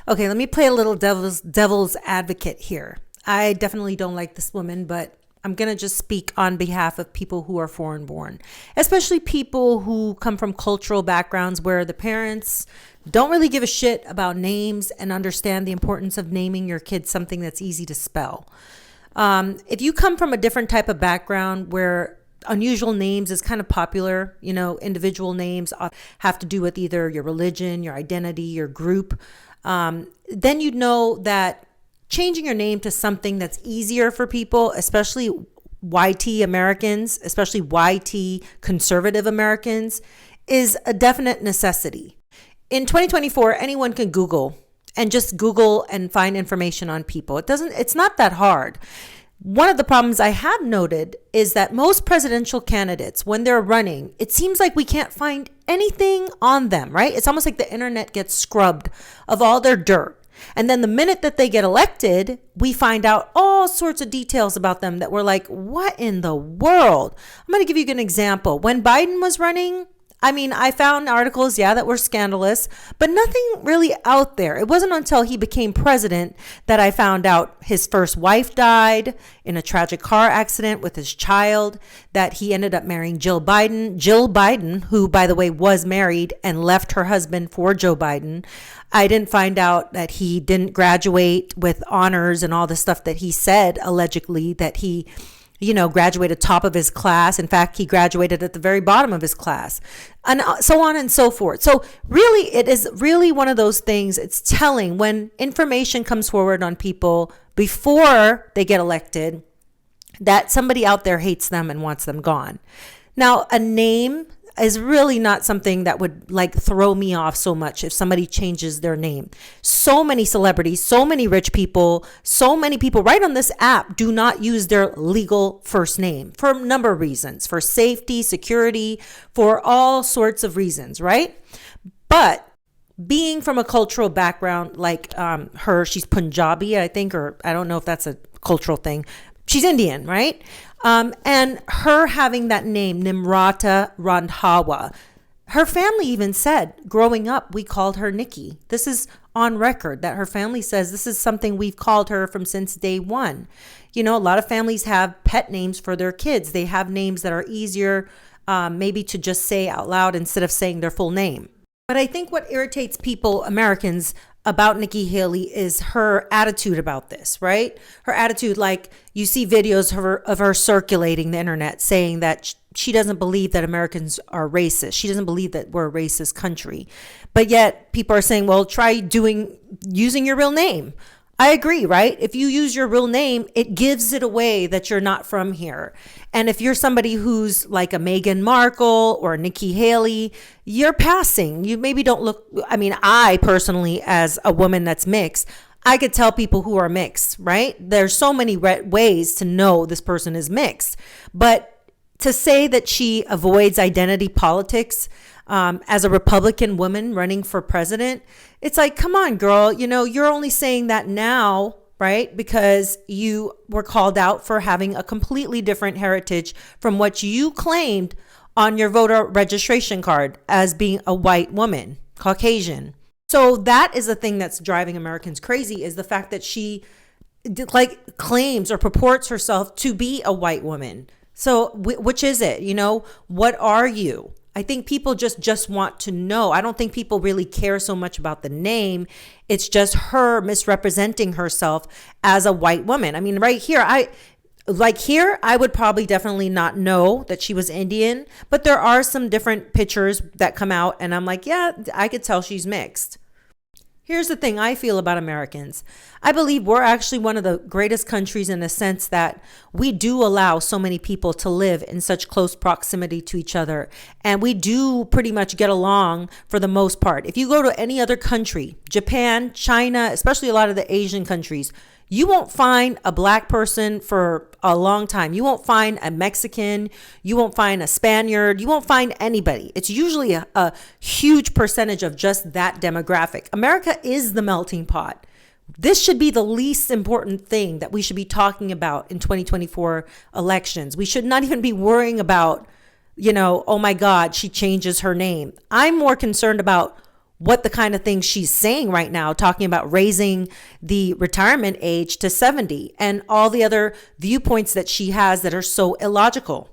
Okay, let me play a little devil's advocate here. I definitely don't like this woman, but I'm going to just speak on behalf of people who are foreign born, especially people who come from cultural backgrounds where the parents don't really give a shit about names and understand the importance of naming your kids something that's easy to spell. If you come from a different type of background where unusual names is kind of popular, individual names have to do with either your religion, your identity, your group, then you know that changing your name to something that's easier for people, especially YT Americans, especially YT conservative Americans, is a definite necessity. In 2024, anyone can Google and just Google and find information on people. It's not that hard. One of the problems I have noted is that most presidential candidates, when they're running, it seems like we can't find anything on them, right? It's almost like the internet gets scrubbed of all their dirt. And then the minute that they get elected, we find out all sorts of details about them that we're like, what in the world? I'm going to give you an example. When Biden was running, I found articles, that were scandalous, but nothing really out there. It wasn't until he became president that I found out his first wife died in a tragic car accident with his child, that he ended up marrying Jill Biden, who, by the way, was married and left her husband for Joe Biden. I didn't find out that he didn't graduate with honors and all the stuff that he said, allegedly, that he graduated top of his class. In fact, he graduated at the very bottom of his class, and so on and so forth. So really, it is really one of those things. It's telling when information comes forward on people before they get elected that somebody out there hates them and wants them gone. Now, a name is really not something that would throw me off so much if somebody changes their name. So many celebrities, so many rich people, so many people right on this app do not use their legal first name for a number of reasons, for safety, security, for all sorts of reasons, right? But being from a cultural background like her, she's Punjabi, I think, or I don't know if that's a cultural thing. She's Indian, right? And her having that name, Nimrata Randhawa, her family even said, growing up, we called her Nikki. This is on record that her family says this is something we've called her from since day one. A lot of families have pet names for their kids. They have names that are easier maybe to just say out loud instead of saying their full name. But I think what irritates people, Americans, about Nikki Haley is her attitude about this, right? Her attitude, like you see videos of her circulating the internet saying that she doesn't believe that Americans are racist. She doesn't believe that we're a racist country. But yet people are saying, well, try using your real name. I agree, right? If you use your real name, it gives it away that you're not from here. And if you're somebody who's like a Meghan Markle or a Nikki Haley, you're passing. You maybe don't look, I personally, as a woman that's mixed, I could tell people who are mixed, right? There's so many ways to know this person is mixed. But to say that she avoids identity politics, as a Republican woman running for president, it's like, come on, girl, you're only saying that now, right? Because you were called out for having a completely different heritage from what you claimed on your voter registration card as being a white woman, Caucasian. So that is the thing that's driving Americans crazy, is the fact that she claims or purports herself to be a white woman. So which is it? What are you? I think people just want to know. I don't think people really care so much about the name. It's just her misrepresenting herself as a white woman. Right here, I would probably definitely not know that she was Indian, but there are some different pictures that come out and I'm like, yeah, I could tell she's mixed. Here's the thing I feel about Americans. I believe we're actually one of the greatest countries in the sense that we do allow so many people to live in such close proximity to each other. And we do pretty much get along for the most part. If you go to any other country, Japan, China, especially a lot of the Asian countries, you won't find a black person for a long time. You won't find a Mexican. You won't find a Spaniard. You won't find anybody. It's usually a huge percentage of just that demographic. America is the melting pot. This should be the least important thing that we should be talking about in 2024 elections. We should not even be worrying about, oh my God, she changes her name. I'm more concerned about what the kind of things she's saying right now, talking about raising the retirement age to 70 and all the other viewpoints that she has that are so illogical.